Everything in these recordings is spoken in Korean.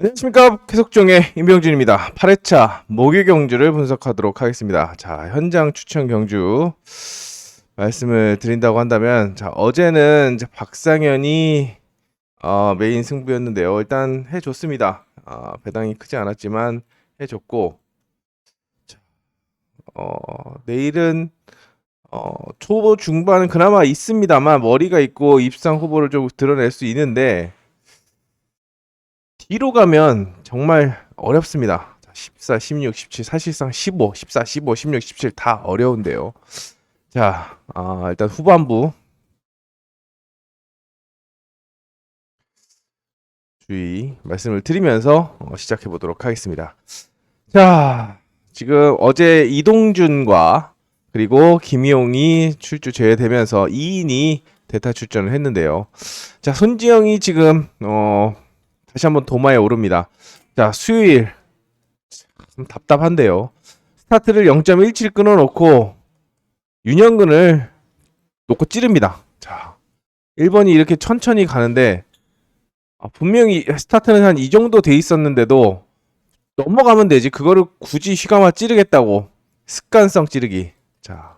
안녕하십니까. 계속종의 임병준입니다. 8회차 목요 경주를 분석하도록 하겠습니다. 자, 현장 추천 경주 말씀을 드린다고 한다면, 자, 어제는 이제 박상현이 메인 승부였는데요. 일단 해줬습니다. 배당이 크지 않았지만 해줬고, 자, 내일은 초보 중반은 그나마 있습니다만 머리가 있고 입상 후보를 좀 드러낼 수 있는데, 뒤로 가면 정말 어렵습니다. 14, 16, 17, 사실상 15, 14, 15, 16, 17 다 어려운데요. 자, 일단 후반부 주의 말씀을 드리면서 시작해 보도록 하겠습니다. 자, 지금 어제 이동준과 그리고 김희용이 출주 제외되면서 2인이 대타 출전을 했는데요. 자, 손지영이 지금 다시 한번 도마에 오릅니다. 자, 수요일 좀 답답한데요. 스타트를 0.17 끊어놓고 윤영근을 놓고 찌릅니다. 자, 1번이 이렇게 천천히 가는데 분명히 스타트는 한 이 정도 돼 있었는데도 넘어가면 되지. 그거를 굳이 휘감아 찌르겠다고. 습관성 찌르기. 자,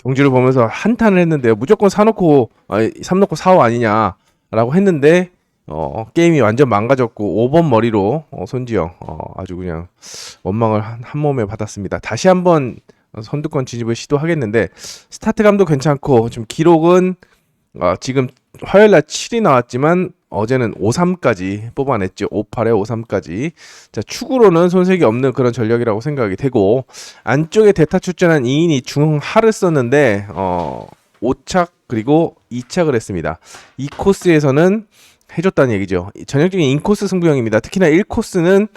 경주를 보면서 한탄을 했는데요. 무조건 3놓고 4호 아니냐라고 했는데 게임이 완전 망가졌고 5번 머리로 손지영 아주 그냥 원망을 한 몸에 받았습니다. 다시 한번 선두권 진입을 시도하겠는데 스타트감도 괜찮고 좀 기록은 지금 화요일날 7이 나왔지만 어제는 53까지 뽑아냈죠. 58에 53까지. 자, 축으로는 손색이 없는 그런 전력이라고 생각이 되고 안쪽에 대타 출전한 2인이 중하를 썼는데 5착 그리고 2착을 했습니다. 이 코스에서는 해줬다는 얘기죠. 전형적인 인코스 승부형입니다. 특히나 1코스는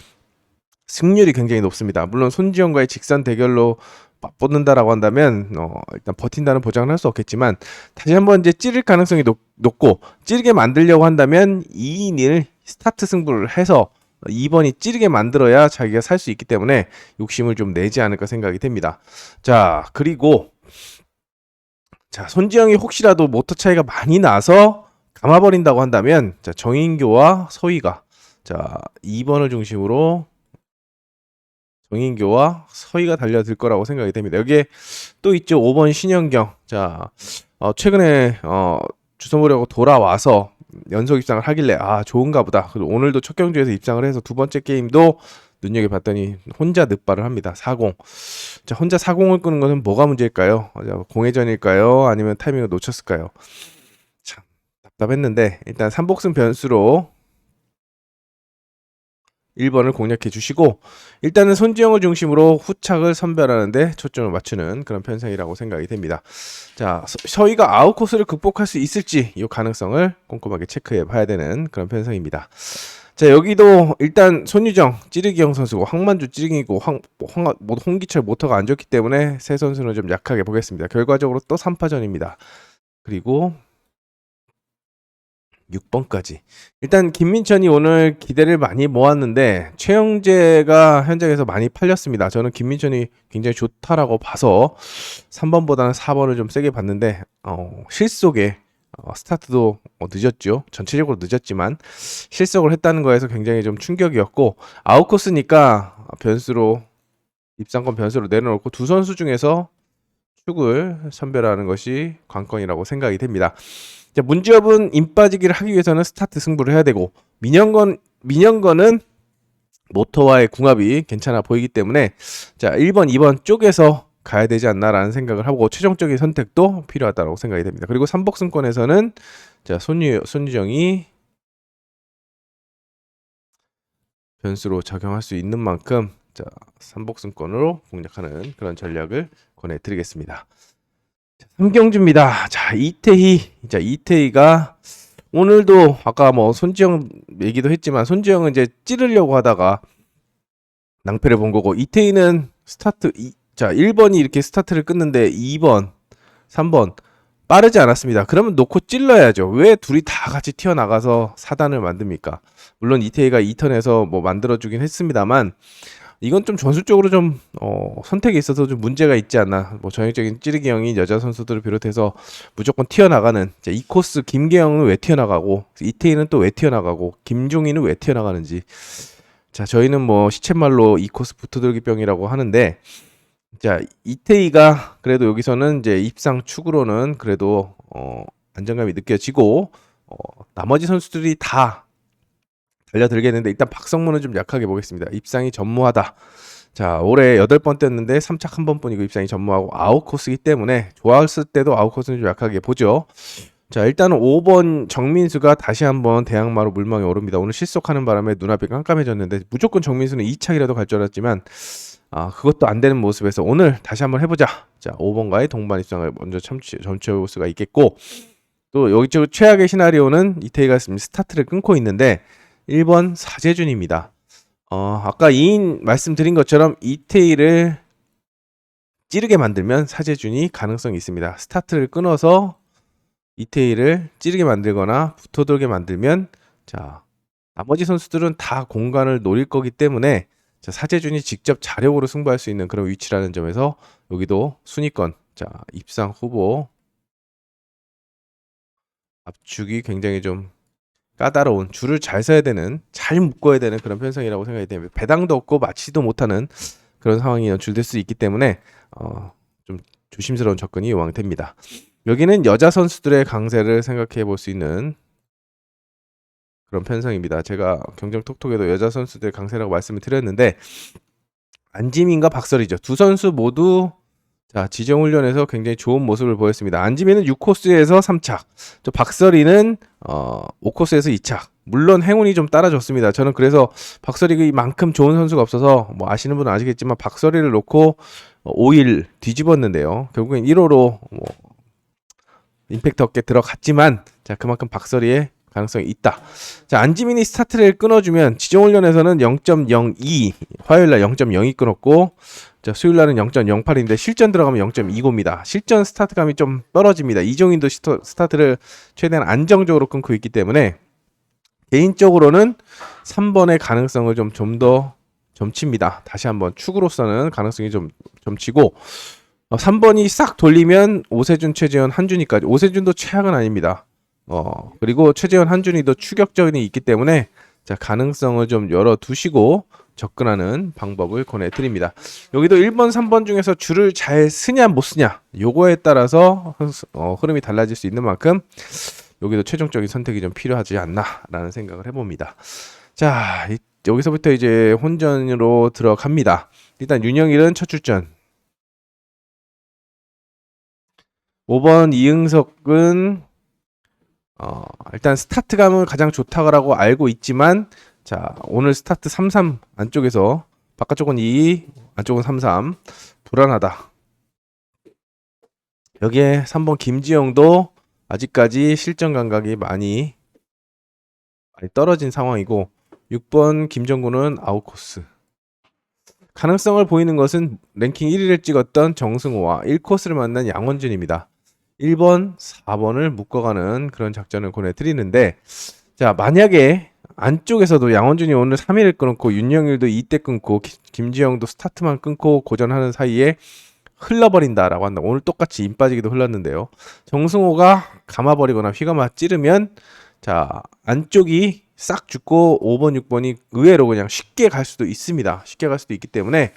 승률이 굉장히 높습니다. 물론 손지영과의 직선 대결로 맞붙는다라고 한다면 일단 버틴다는 보장은 할 수 없겠지만 다시 한번 이제 찌를 가능성이 높고 찌르게 만들려고 한다면 2인을 스타트 승부를 해서 2번이 찌르게 만들어야 자기가 살 수 있기 때문에 욕심을 좀 내지 않을까 생각이 됩니다. 자, 그리고 자, 손지영이 혹시라도 모터 차이가 많이 나서 감아버린다고 한다면 자, 정인교와 서희가 자 2번을 중심으로 정인교와 서희가 달려들 거라고 생각이 됩니다. 여기에 또 있죠. 5번 신현경. 자, 최근에 주선보려고 돌아와서 연속 입상을 하길래 좋은가 보다. 그리고 오늘도 첫 경주에서 입상을 해서 두 번째 게임도 눈여겨봤더니 혼자 늑발을 합니다. 40. 자, 혼자 40을 끄는 것은 뭐가 문제일까요? 공회전일까요? 아니면 타이밍을 놓쳤을까요? 참 답답했는데 일단 3복승 변수로 1번을 공략해 주시고 일단은 손지영을 중심으로 후착을 선별하는데 초점을 맞추는 그런 편성이라고 생각이 됩니다. 자, 서희가 아웃 코스를 극복할 수 있을지 이 가능성을 꼼꼼하게 체크해 봐야 되는 그런 편성입니다. 자, 여기도 일단 손유정 찌르기형 선수고 황만주 찌르기고 홍기철 모터가 안 좋기 때문에 세 선수는 좀 약하게 보겠습니다. 결과적으로 또 3파전입니다. 그리고 6번까지. 일단 김민천이 오늘 기대를 많이 모았는데 최영재가 현장에서 많이 팔렸습니다. 저는 김민천이 굉장히 좋다라고 봐서 3번보다는 4번을 좀 세게 봤는데 실속에 스타트도 늦었죠. 전체적으로 늦었지만 실속을 했다는 거에서 굉장히 좀 충격이었고 아웃코스니까 변수로 입상권 변수로 내려놓고 두 선수 중에서 축을 선별하는 것이 관건이라고 생각이 됩니다. 자, 문제업은 임 빠지기를 하기 위해서는 스타트 승부를 해야 되고 민영건은 모터와의 궁합이 괜찮아 보이기 때문에 자 1번, 2번 쪽에서 가야 되지 않나라는 생각을 하고 최종적인 선택도 필요하다고 생각이 됩니다. 그리고 3복승권에서는 자 손유정이 변수로 작용할 수 있는 만큼 자 3복승권으로 공략하는 그런 전략을 권해드리겠습니다. 3경주입니다. 자, 이태희가 오늘도 아까 뭐 손지영 얘기도 했지만 손지영은 이제 찌르려고 하다가 낭패를 본 거고 이태희는 자 1번이 이렇게 스타트를 끊는데 2번, 3번 빠르지 않았습니다. 그러면 놓고 찔러야죠. 왜 둘이 다 같이 튀어나가서 사단을 만듭니까? 물론 이태희가 2턴에서 뭐 만들어주긴 했습니다만 이건 좀 전술적으로 좀 선택에 있어서 좀 문제가 있지 않나. 뭐 전형적인 찌르기 형인 여자 선수들을 비롯해서 무조건 튀어나가는 이 코스 김계영은 왜 튀어나가고 이태희는 또 왜 튀어나가고 김종희는 왜 튀어나가는지. 자, 저희는 뭐 시쳇말로 이 코스 붙어들기병이라고 하는데, 자, 이태희가 그래도 여기서는 이제 입상 축으로는 그래도 안정감이 느껴지고 나머지 선수들이 다 달려들겠는데, 일단 박성문은 좀 약하게 보겠습니다. 입상이 전무하다. 자, 올해 8번 뗐는데 3착 1번뿐이고 입상이 전무하고 아웃코스이기 때문에 좋았을 때도 아웃코스는 좀 약하게 보죠. 자, 일단은 5번 정민수가 다시 한번 대항마로 물망에 오릅니다. 오늘 실속하는 바람에 눈앞이 깜깜해졌는데 무조건 정민수는 2착이라도 갈 줄 알았지만 그것도 안 되는 모습에서 오늘 다시 한번 해보자. 자, 5번과의 동반 입상을 먼저 점쳐볼 수가 있겠고, 또 여기 최악의 시나리오는 이태희가 스타트를 끊고 있는데 1번 사재준입니다. 아까 2인 말씀드린 것처럼 이태희를 찌르게 만들면 사재준이 가능성이 있습니다. 스타트를 끊어서 이태희를 찌르게 만들거나 붙어들게 만들면, 자, 나머지 선수들은 다 공간을 노릴 거기 때문에, 자, 사재준이 직접 자력으로 승부할 수 있는 그런 위치라는 점에서 여기도 순위권, 자, 입상 후보 압축이 굉장히 좀 까다로운, 줄을 잘 서야 되는, 잘 묶어야 되는 그런 편성이라고 생각이 됩니다. 배당도 없고 맞지도 못하는 그런 상황이 연출될 수 있기 때문에 좀 조심스러운 접근이 요망됩니다. 여기는 여자 선수들의 강세를 생각해 볼 수 있는 그런 편성입니다. 제가 경정톡톡에도 여자 선수들의 강세라고 말씀을 드렸는데, 안지민과 박설이죠. 두 선수 모두 자, 지정훈련에서 굉장히 좋은 모습을 보였습니다. 안지민은 6코스에서 3착, 저 박설이는 5코스에서 2착. 물론 행운이 좀 따라줬습니다. 저는 그래서 박설이만큼 좋은 선수가 없어서 뭐 아시는 분은 아시겠지만 박설이를 놓고 5일 뒤집었는데요. 결국엔 1호로 뭐 임팩트 없게 들어갔지만, 자, 그만큼 박설이의 가능성이 있다. 자, 안지민이 스타트를 끊어주면 지정훈련에서는 0.02, 화요일날 0.02 끊었고, 자, 수요일날은 0.08인데 실전 들어가면 0.29입니다. 실전 스타트감이 좀 떨어집니다. 이종인도 스타트를 최대한 안정적으로 끊고 있기 때문에 개인적으로는 3번의 가능성을 좀 더 점칩니다. 다시 한번 축으로서는 가능성이 좀 점치고, 3번이 싹 돌리면 오세준, 최재현, 한준이까지. 오세준도 최악은 아닙니다. 그리고 최재현, 한준이도 추격전이 있기 때문에, 자, 가능성을 좀 열어두시고 접근하는 방법을 권해드립니다. 여기도 1번, 3번 중에서 줄을 잘 쓰냐 못 쓰냐, 요거에 따라서 흐름이 달라질 수 있는 만큼 여기도 최종적인 선택이 좀 필요하지 않나라는 생각을 해봅니다. 자, 여기서부터 이제 혼전으로 들어갑니다. 일단 윤영일은 첫 출전. 5번 이응석은 일단 스타트감은 가장 좋다고 알고 있지만, 자, 오늘 스타트 33 안쪽에서 바깥쪽은 2, 안쪽은 33 불안하다. 여기에 3번 김지영도 아직까지 실전 감각이 많이 떨어진 상황이고, 6번 김정구는 아웃코스. 가능성을 보이는 것은 랭킹 1위를 찍었던 정승호와 1코스를 만난 양원준입니다. 1번, 4번을 묶어가는 그런 작전을 권해드리는데, 자, 만약에 안쪽에서도 양원준이 오늘 3위를 끊고 윤영일도 2대 끊고 김지영도 스타트만 끊고 고전하는 사이에 흘러버린다라고 한다. 오늘 똑같이 임 빠지기도 흘렀는데요. 정승호가 감아버리거나 휘감아 찌르면, 자, 안쪽이 싹 죽고 5번, 6번이 의외로 그냥 쉽게 갈 수도 있습니다. 쉽게 갈 수도 있기 때문에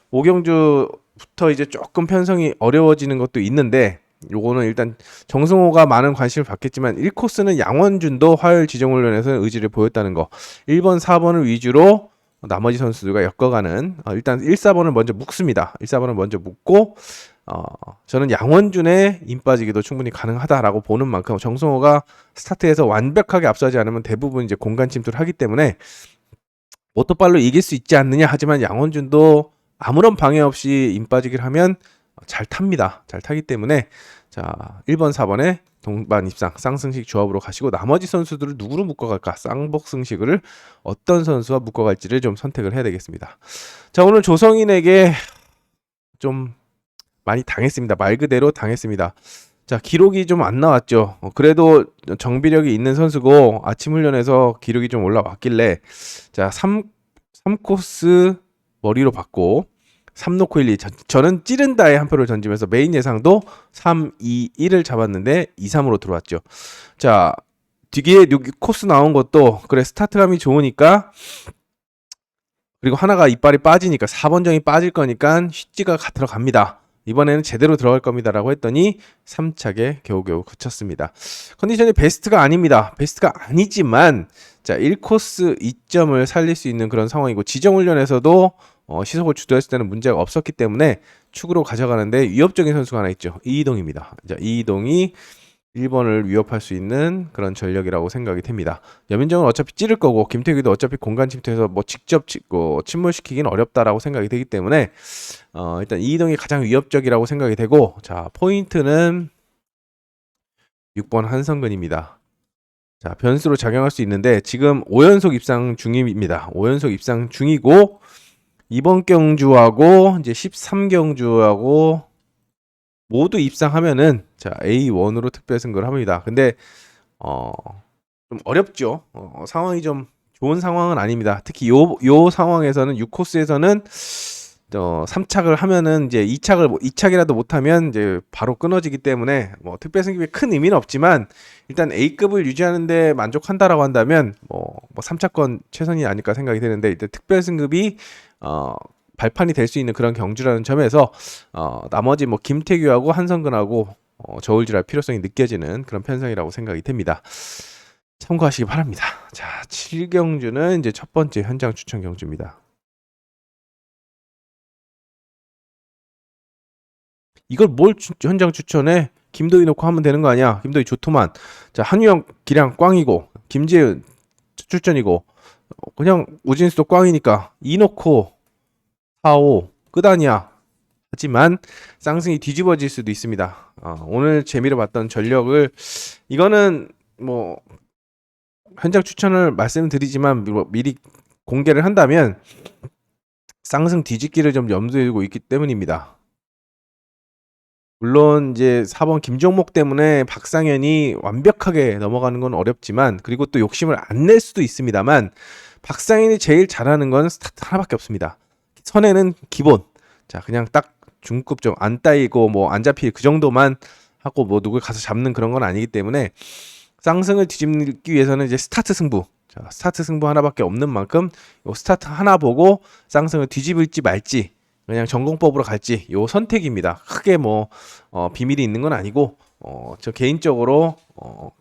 오경주부터 이제 조금 편성이 어려워지는 것도 있는데, 요거는 일단 정승호가 많은 관심을 받겠지만 1코스는 양원준도 화요일 지정훈련에서 의지를 보였다는 거, 1번, 4번을 위주로 나머지 선수들과 엮어가는, 일단 1, 4번을 먼저 묶습니다. 1, 4번을 먼저 묶고, 저는 양원준의 임 빠지기도 충분히 가능하다라고 보는 만큼 정승호가 스타트에서 완벽하게 앞서지 않으면 대부분 이제 공간 침투를 하기 때문에 오토발로 이길 수 있지 않느냐. 하지만 양원준도 아무런 방해 없이 임 빠지기를 하면 잘 탑니다. 잘 타기 때문에, 자, 1번, 4번에 동반 입상 쌍승식 조합으로 가시고, 나머지 선수들을 누구로 묶어갈까, 쌍복승식을 어떤 선수와 묶어갈지를 좀 선택을 해야 되겠습니다. 자, 오늘 조성인에게 좀 많이 당했습니다. 말 그대로 당했습니다. 자, 기록이 좀 안 나왔죠. 그래도 정비력이 있는 선수고 아침 훈련에서 기록이 좀 올라왔길래, 자, 3코스 머리로 받고 3 놓고 1, 2. 저는 찌른다에 한 표를 던지면서 메인 예상도 3, 2, 1을 잡았는데 2, 3으로 들어왔죠. 자, 뒤에 코스 나온 것도 그래 스타트감이 좋으니까, 그리고 하나가 이빨이 빠지니까 4번 정이 빠질 거니까 쉽지가 들어갑니다. 이번에는 제대로 들어갈 겁니다라고 했더니 3착에 겨우겨우 그쳤습니다. 컨디션이 베스트가 아닙니다. 베스트가 아니지만 자 1코스 2점을 살릴 수 있는 그런 상황이고, 지정훈련에서도 시속을 주도했을 때는 문제가 없었기 때문에 축으로 가져가는데 위협적인 선수가 하나 있죠. 이이동입니다. 자, 이이동이 1번을 위협할 수 있는 그런 전력이라고 생각이 됩니다. 여민정은 어차피 찌를 거고, 김태규도 어차피 공간 침투해서 뭐 직접 침몰시키기는 어렵다라고 생각이 되기 때문에 일단 이이동이 가장 위협적이라고 생각이 되고, 자 포인트는 6번 한성근입니다. 자 변수로 작용할 수 있는데 지금 5연속 입상 중입니다. 5연속 입상 중이고, 이번 경주하고 이제 13경주하고 모두 입상하면은 자 A1으로 특별 승급을 합니다. 근데 좀 어렵죠. 상황이 좀 좋은 상황은 아닙니다. 특히 요 상황에서는 6코스에서는 3착을 하면은 이제 2착이라도 못하면 이제 바로 끊어지기 때문에 뭐 특별 승급에 큰 의미는 없지만, 일단 A급을 유지하는데 만족한다라고 한다면 뭐 3차권 최선이 아닐까 생각이 되는데, 일단 특별 승급이 발판이 될 수 있는 그런 경주라는 점에서 나머지 뭐 김태규하고 한성근하고 저울질할 필요성이 느껴지는 그런 편성이라고 생각이 됩니다. 참고하시기 바랍니다. 자, 7경주는 이제 첫 번째 현장 추천 경주입니다. 이걸 뭘 현장 추천해? 김도희 놓고 하면 되는 거 아니야? 김도희 좋더만. 자, 한유영 기량 꽝이고, 김재은 출전이고, 그냥 우진수도 꽝이니까 2 놓고 4, 5 끝 아니야. 하지만 쌍승이 뒤집어질 수도 있습니다. 오늘 재미로 봤던 전력을, 이거는 뭐 현장 추천을 말씀드리지만 미리 공개를 한다면 쌍승 뒤집기를 좀 염두에 두고 있기 때문입니다. 물론 이제 4번 김종목 때문에 박상현이 완벽하게 넘어가는 건 어렵지만, 그리고 또 욕심을 안 낼 수도 있습니다만, 박상현이 제일 잘하는 건 스타트 하나밖에 없습니다. 선에는 기본. 자, 그냥 딱 중급 좀 안 따이고 뭐 안 잡힐 그 정도만 하고 뭐 누굴 가서 잡는 그런 건 아니기 때문에, 쌍승을 뒤집기 위해서는 이제 스타트 승부. 자, 스타트 승부 하나밖에 없는 만큼 요 스타트 하나 보고 쌍승을 뒤집을지 말지, 그냥 전공법으로 갈지, 요 선택입니다. 크게 뭐 비밀이 있는 건 아니고, 저 개인적으로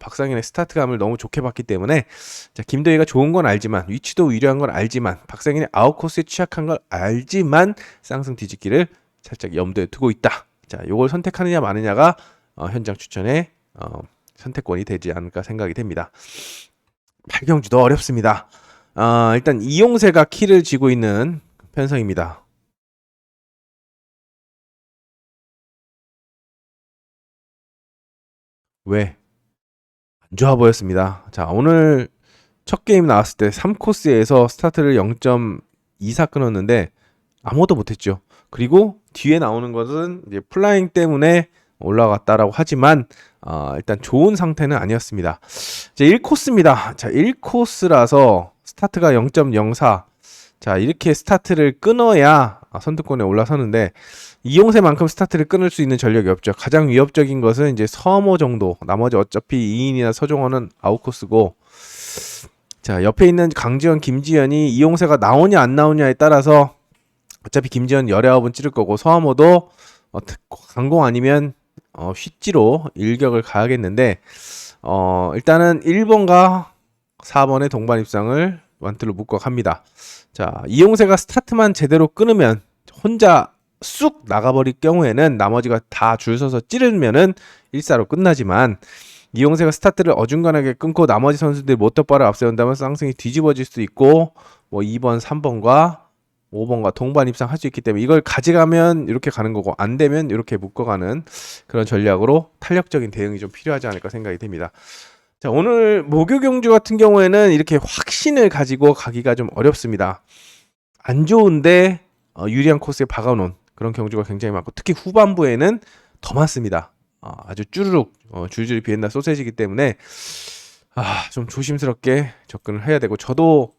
박상현의 스타트감을 너무 좋게 봤기 때문에, 자 김도희가 좋은 건 알지만, 위치도 유리한 건 알지만, 박상현이 아웃코스에 취약한 걸 알지만 쌍승 뒤집기를 살짝 염두에 두고 있다. 자, 요걸 선택하느냐 마느냐가 현장 추천의 선택권이 되지 않을까 생각이 됩니다. 8경주도 어렵습니다. 일단 이용세가 키를 쥐고 있는 편성입니다. 왜? 안 좋아 보였습니다. 자, 오늘 첫 게임 나왔을 때 3코스에서 스타트를 0.24 끊었는데 아무것도 못했죠. 그리고 뒤에 나오는 것은 이제 플라잉 때문에 올라갔다라고 하지만 일단 좋은 상태는 아니었습니다. 이제 1코스입니다. 자, 1코스라서 스타트가 0.04. 자, 이렇게 스타트를 끊어야 선두권에 올라서는데, 이용세만큼 스타트를 끊을 수 있는 전력이 없죠. 가장 위협적인 것은 이제 서모 정도. 나머지 어차피 이인이나 서종원은 아웃코스고, 자, 옆에 있는 강지현, 김지현이 이용세가 나오냐 안 나오냐에 따라서 어차피 김지현 19은 찌를 거고, 서모도 강공 아니면 휘찌로 일격을 가야겠는데, 일단은 1번과 4번의 동반 입상을 완투로 묶어 갑니다. 자, 이용세가 스타트만 제대로 끊으면, 혼자 쑥 나가버릴 경우에는 나머지가 다 줄 서서 찌르면은 1사로 끝나지만, 이용세가 스타트를 어중간하게 끊고 나머지 선수들이 모터바를 앞세운다면 쌍승이 뒤집어질 수도 있고, 뭐 2번, 3번과 5번과 동반 입상할 수 있기 때문에, 이걸 가져가면 이렇게 가는 거고, 안 되면 이렇게 묶어가는 그런 전략으로 탄력적인 대응이 좀 필요하지 않을까 생각이 됩니다. 자, 오늘 목요 경주 같은 경우에는 이렇게 확신을 가지고 가기가 좀 어렵습니다. 안 좋은데 유리한 코스에 박아놓은 그런 경주가 굉장히 많고, 특히 후반부에는 더 많습니다. 아주 쭈르륵 줄줄이 비엔나 소세지이기 때문에 좀 조심스럽게 접근을 해야 되고, 저도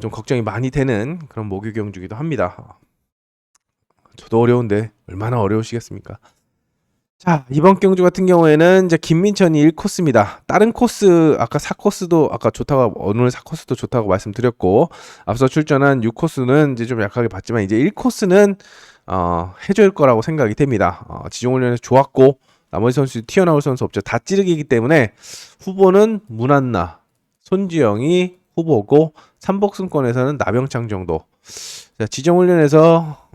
좀 걱정이 많이 되는 그런 모교 경주기도 합니다. 저도 어려운데 얼마나 어려우시겠습니까? 자, 이번 경주 같은 경우에는 이제 김민천이 1코스입니다. 다른 코스 아까 4코스도 아까 좋다고 오늘 4코스도 좋다고 말씀드렸고 앞서 출전한 6코스는 이제 좀 약하게 봤지만 이제 1코스는 해줄 거라고 생각이 됩니다. 지정 훈련에서 좋았고 나머지 선수 튀어나올 선수 없죠. 다 찌르기이기 때문에 후보는 문한나, 손지영이 후보고 삼복승권에서는 나병창 정도. 자, 지정 훈련에서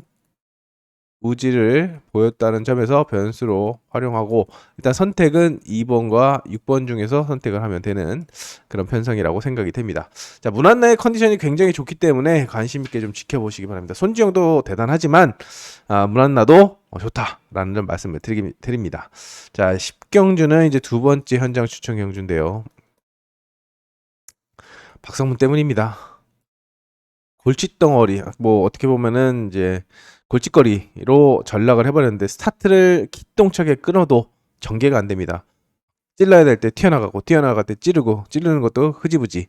우지를 보였다는 점에서 변수로 활용하고 일단 선택은 2번과 6번 중에서 선택을 하면 되는 그런 편성이라고 생각이 됩니다. 자, 문한나의 컨디션이 굉장히 좋기 때문에 관심 있게 좀 지켜보시기 바랍니다. 손지영도 대단하지만 문한나도 좋다라는 점 말씀을 드립니다. 자, 10경주는 이제 두 번째 현장 추천 경주인데요. 박성문 때문입니다. 골칫덩어리 뭐 어떻게 보면은 이제 골칫거리로 전락을 해버렸는데 스타트를 기똥차게 끊어도 전개가 안 됩니다. 찔러야 될 때 튀어나가고 튀어나갈 때 찌르는 것도 흐지부지.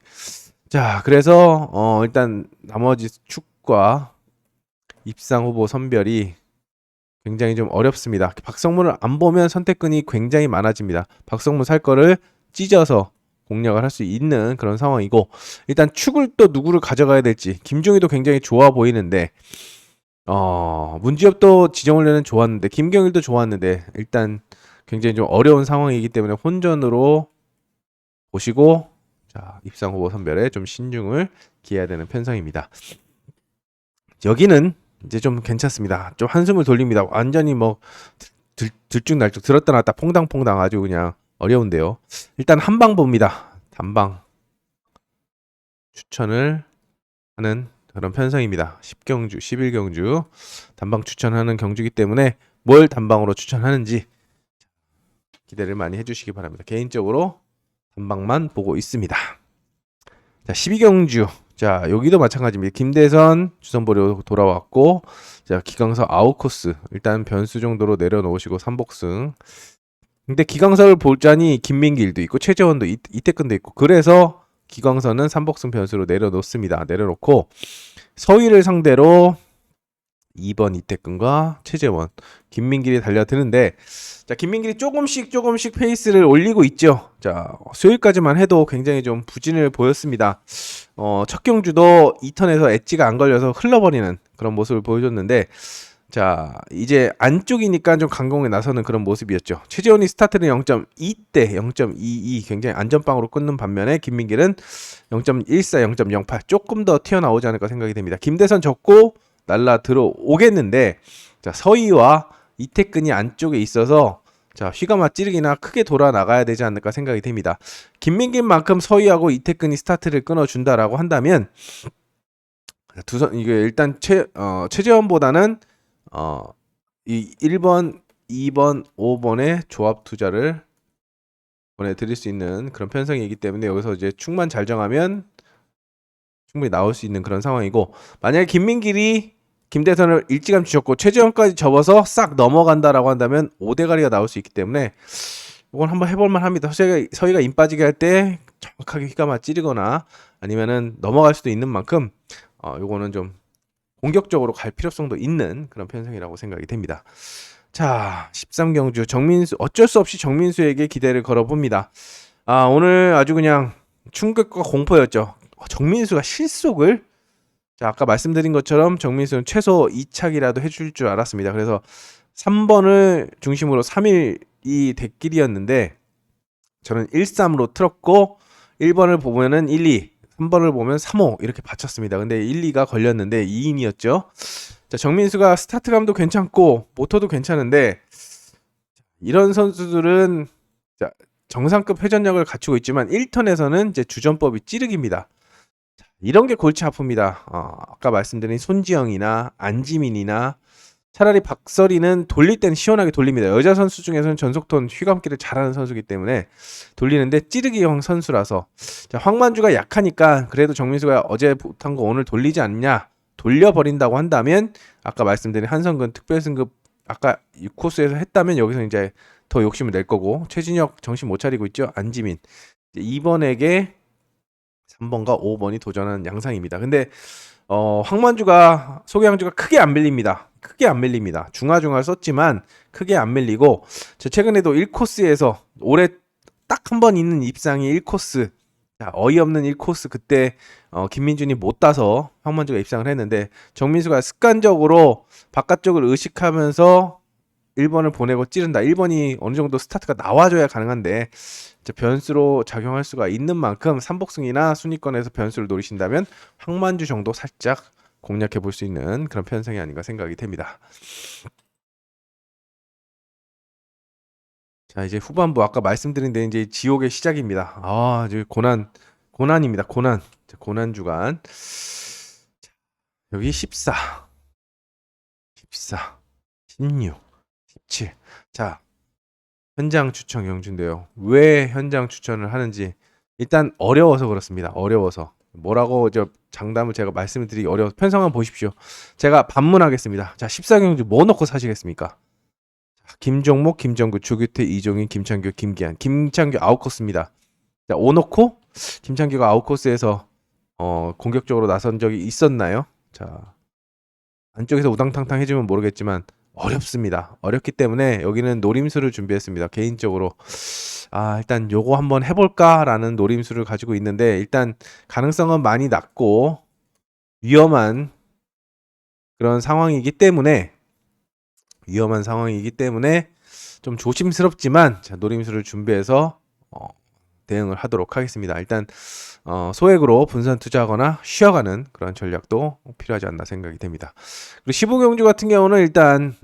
자, 그래서 일단 나머지 축과 입상 후보 선별이 굉장히 좀 어렵습니다. 박성문을 안 보면 선택권이 굉장히 많아집니다. 박성문 살 거를 찢어서 공략을 할 수 있는 그런 상황이고 일단 축을 또 누구를 가져가야 될지 김종희도 굉장히 좋아 보이는데 문지엽도 지정훈련은 좋았는데 김경일도 좋았는데 일단 굉장히 좀 어려운 상황이기 때문에 혼전으로 보시고 자, 입상 후보 선별에 좀 신중을 기해야 되는 편성입니다. 여기는 이제 좀 괜찮습니다. 좀 한숨을 돌립니다. 완전히 뭐 들쭉날쭉 들었다 놨다 퐁당퐁당 아주 그냥 어려운데요. 일단 한방 봅니다. 단방 추천을 하는 그런 편성입니다. 10경주, 11경주 단방 추천하는 경주기 때문에 뭘 단방으로 추천하는지 기대를 많이 해주시기 바랍니다. 개인적으로 단방만 보고 있습니다. 자, 12경주. 자, 여기도 마찬가지입니다. 김대선 주선보로 돌아왔고 자, 기강서 아웃코스 일단 변수 정도로 내려놓으시고 3복승. 근데 기강서를 볼자니 김민길도 있고 최재원도 이태근도 있고 그래서 기강서는 3복승 변수로 내려놓습니다. 내려놓고 서희를 상대로 2번 이태근과 최재원, 김민길이 달려드는데 자, 김민길이 조금씩 페이스를 올리고 있죠. 자, 수요일까지만 해도 굉장히 좀 부진을 보였습니다. 첫 경주도 2턴에서 엣지가 안 걸려서 흘러버리는 그런 모습을 보여줬는데 자, 이제 안쪽이니까 좀 강공에 나서는 그런 모습이었죠. 최재원이 스타트는 0.2대 0.22 굉장히 안전빵으로 끊는 반면에 김민길은 0.14, 0.08 조금 더 튀어나오지 않을까 생각이 됩니다. 김대선 적고 날라 들어오겠는데 자, 서희와 이태근이 안쪽에 있어서 자, 휘감아 찌르기나 크게 돌아 나가야 되지 않을까 생각이 됩니다. 김민길만큼 서희하고 이태근이 스타트를 끊어준다라고 한다면 이게 일단 최재원보다는 이 1번, 2번, 5번의 조합 투자를 보내드릴 수 있는 그런 편성이기 때문에 여기서 이제 축만 잘 정하면 충분히 나올 수 있는 그런 상황이고 만약에 김민길이 김대선을 일찌감치 줬고 최재원까지 접어서 싹 넘어간다라고 한다면 5대가리가 나올 수 있기 때문에 이건 한번 해볼만 합니다. 서희가 임 빠지게 할 때 정확하게 휘감아 찌르거나 아니면은 넘어갈 수도 있는 만큼 요거는 좀 공격적으로 갈 필요성도 있는 그런 편성이라고 생각이 됩니다. 자, 13경주 정민수 어쩔 수 없이 정민수에게 기대를 걸어봅니다. 오늘 아주 그냥 충격과 공포였죠. 정민수가 실속을 자, 아까 말씀드린 것처럼 정민수는 최소 2착이라도 해줄 줄 알았습니다. 그래서 3번을 중심으로 3일이 대길이었는데 저는 1-3으로 틀었고 1번을 보면은 1-2 3번을 보면 3-5 이렇게 받쳤습니다. 근데 1-2가 걸렸는데 2인이었죠. 자, 정민수가 스타트감도 괜찮고 모터도 괜찮은데 이런 선수들은 자, 정상급 회전력을 갖추고 있지만 1턴에서는 이제 주전법이 찌르기입니다. 이런 게 골치 아픕니다. 아까 말씀드린 손지영이나 안지민이나 차라리 박서리는 돌릴 때는 시원하게 돌립니다. 여자 선수 중에서는 전속톤 휘감기를 잘하는 선수이기 때문에 돌리는데 찌르기형 선수라서 자, 황만주가 약하니까 그래도 정민수가 어제 못한 거 오늘 돌리지 않냐 돌려버린다고 한다면 아까 말씀드린 한성근 특별승급 아까 6코스에서 했다면 여기서 이제 더 욕심을 낼 거고 최진혁 정신 못 차리고 있죠. 안지민 2번에게 3번과 5번이 도전하는 양상입니다. 근데 황만주가 소개양주가 크게 안 밀립니다. 크게 안 밀립니다. 중화중화 썼지만 크게 안 밀리고 저 최근에도 1코스에서 올해 딱 한 번 있는 입상이 1코스. 자, 어이없는 1코스 그때 김민준이 못 따서 황만주가 입상을 했는데 정민수가 습관적으로 바깥쪽을 의식하면서 1번을 보내고 찌른다. 1번이 어느 정도 스타트가 나와줘야 가능한데 변수로 작용할 수가 있는 만큼 삼복승이나 순위권에서 변수를 노리신다면 황만주 정도 살짝 공략해 볼 수 있는 그런 편성이 아닌가 생각이 됩니다. 자, 이제 후반부 아까 말씀드린 데 이제 지옥의 시작입니다. 아, 이제 고난입니다. 고난. 자, 고난 주간. 여기 14, 16, 17. 자, 현장 추천 경주인데요. 왜 현장 추천을 하는지 일단 어려워서 그렇습니다. 어려워서. 뭐라고 장담을 제가 말씀을 드리기 어려워서 편성한 보십시오. 제가 반문하겠습니다. 자, 14경주 뭐 넣고 사시겠습니까? 김종목, 김정구, 주규태, 이종인, 김창규, 김기한. 김창규 아웃코스입니다. 자, 5 넣고 김창규가 아웃코스에서 공격적으로 나선 적이 있었나요? 자, 안쪽에서 우당탕탕 해주면 모르겠지만 어렵습니다. 어렵기 때문에 여기는 노림수를 준비했습니다. 개인적으로 일단 요거 한번 해볼까라는 노림수를 가지고 있는데 일단 가능성은 많이 낮고 위험한 그런 상황이기 때문에 좀 조심스럽지만 자, 노림수를 준비해서 대응을 하도록 하겠습니다. 일단 소액으로 분산 투자하거나 쉬어가는 그런 전략도 필요하지 않나 생각이 됩니다. 그리고 15경주 같은 경우는 일단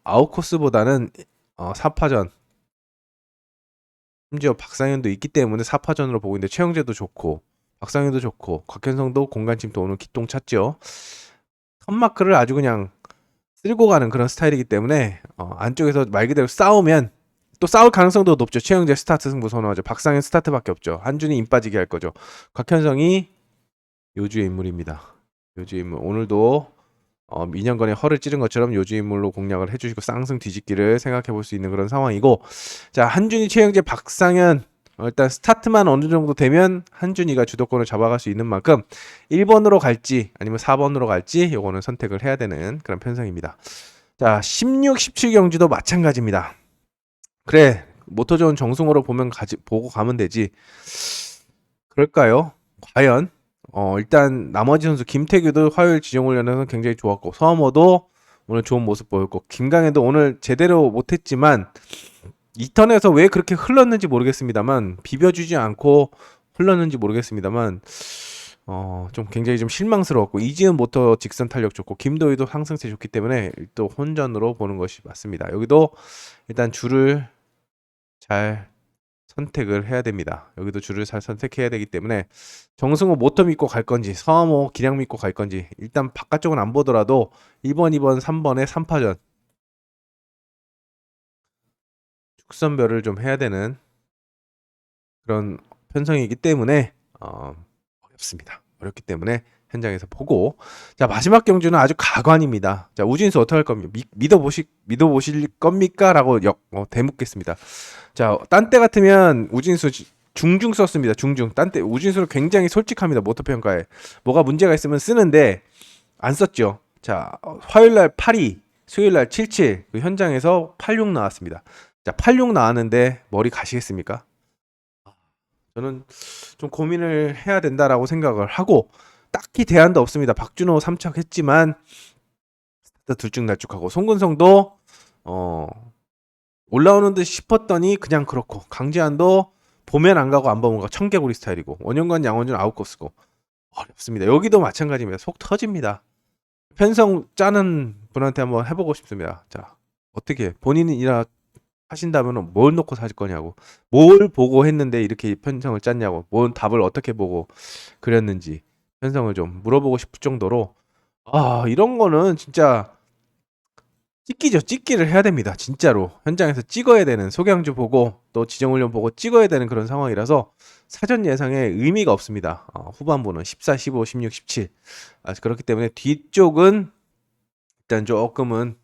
아웃코스보다는 4파전 심지어 박상현도 있기 때문에 4파전으로 보고 있는데 최영재도 좋고 박상현도 좋고 곽현성도 공간침도 오늘 기똥 찼죠. 턴마크를 아주 그냥 쓸고 가는 그런 스타일이기 때문에 안쪽에서 말 그대로 싸우면 또 싸울 가능성도 높죠. 최영재 스타트 승부 선호하죠. 박상현 스타트밖에 없죠. 한준이 임 빠지게 할 거죠. 곽현성이 요주의 인물입니다. 요주의 인물. 오늘도 민현건의 허를 찌른 것처럼 요주의 인물로 공략을 해주시고 쌍승 뒤집기를 생각해 볼 수 있는 그런 상황이고 자 한준이, 최영재, 박상현 일단 스타트만 어느 정도 되면 한준이가 주도권을 잡아갈 수 있는 만큼 1번으로 갈지 아니면 4번으로 갈지 요거는 선택을 해야 되는 그런 편성입니다. 자 16, 17경주도 마찬가지입니다. 그래 모터존 정승호로 보고 가면 되지. 그럴까요? 과연 일단 나머지 선수 김태규도 화요일 지정훈련에서 굉장히 좋았고 서머도 오늘 좋은 모습 보였고 김강현도 오늘 제대로 못했지만 2턴에서 왜 그렇게 흘렀는지 모르겠습니다만 비벼주지 않고 흘렀는지 모르겠습니다만 좀 굉장히 좀 실망스러웠고 이지은 모터 직선 탄력 좋고 김도희도 상승세 좋기 때문에 또 혼전으로 보는 것이 맞습니다. 여기도 일단 줄을 잘 선택을 해야 됩니다. 여기도 줄을 잘 선택해야 되기 때문에 정승호 모터 믿고 갈 건지 서하모 기량 믿고 갈 건지 일단 바깥쪽은 안 보더라도 1번, 2번, 3번에 3파전 축선별을 좀 해야 되는 그런 편성이기 때문에 어렵습니다. 어렵기 때문에 현장에서 보고 자 마지막 경주는 아주 가관입니다. 자 우진수 어떻게 할 겁니까? 믿어보실 겁니까? 라고 대묻겠습니다. 자 딴 때 같으면 우진수 중중 썼습니다. 중중 딴 때 우진수는 굉장히 솔직합니다. 모터평가에 뭐가 문제가 있으면 쓰는데 안 썼죠. 자 화요일날 82 수요일날 77 그 현장에서 86 나왔습니다. 자 86 나왔는데 머리 가시겠습니까? 저는 좀 고민을 해야 된다라고 생각을 하고 딱히 대안도 없습니다. 박준호 3척 했지만 들쭉날쭉하고 송근성도 올라오는 듯 싶었더니 그냥 그렇고 강지한도 보면 안 가고 안 보면 가 청개구리 스타일이고 원영관 양원준 아웃코스고 어렵습니다. 여기도 마찬가지입니다. 속 터집니다. 편성 짜는 분한테 한번 해보고 싶습니다. 자 어떻게 본인이라 하신다면 뭘 놓고 사실 거냐고 뭘 보고 했는데 이렇게 편성을 짰냐고 뭔 답을 어떻게 보고 그렸는지 편성을 좀 물어보고 싶을 정도로 이런 거는 진짜 찍기를 해야 됩니다. 진짜로 현장에서 찍어야 되는 소개양주 보고 또 지정훈련 보고 찍어야 되는 그런 상황이라서 사전 예상에 의미가 없습니다. 후반부는 14, 15, 16, 17 그렇기 때문에 뒤쪽은 일단 조금은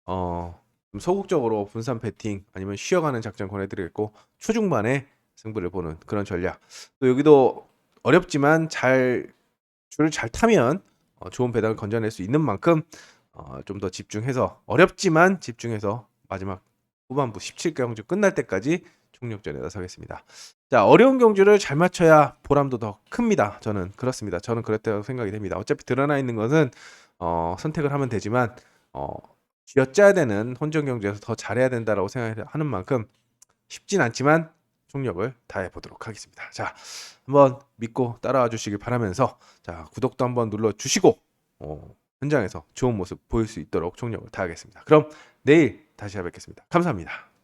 좀 소극적으로 분산 배팅 아니면 쉬어가는 작전 권해드리겠고 초중반에 승부를 보는 그런 전략. 또 여기도 어렵지만 줄을 잘 타면 좋은 배당을 건져낼 수 있는 만큼 좀 더 집중해서 어렵지만 집중해서 마지막 후반부 17경주 끝날 때까지 총력전에 나서겠습니다. 자, 어려운 경주를 잘 맞춰야 보람도 더 큽니다. 저는 그렇습니다. 저는 그랬다고 생각이 됩니다. 어차피 드러나 있는 것은 선택을 하면 되지만 쥐어짜야 되는 혼전 경주에서 더 잘해야 된다라고 생각하는 만큼 쉽진 않지만 총력을 다해 보도록 하겠습니다. 자, 한번 믿고 따라와 주시길 바라면서 자, 구독도 한번 눌러 주시고 현장에서 좋은 모습 보일 수 있도록 총력을 다하겠습니다. 그럼 내일 다시 뵙겠습니다. 감사합니다.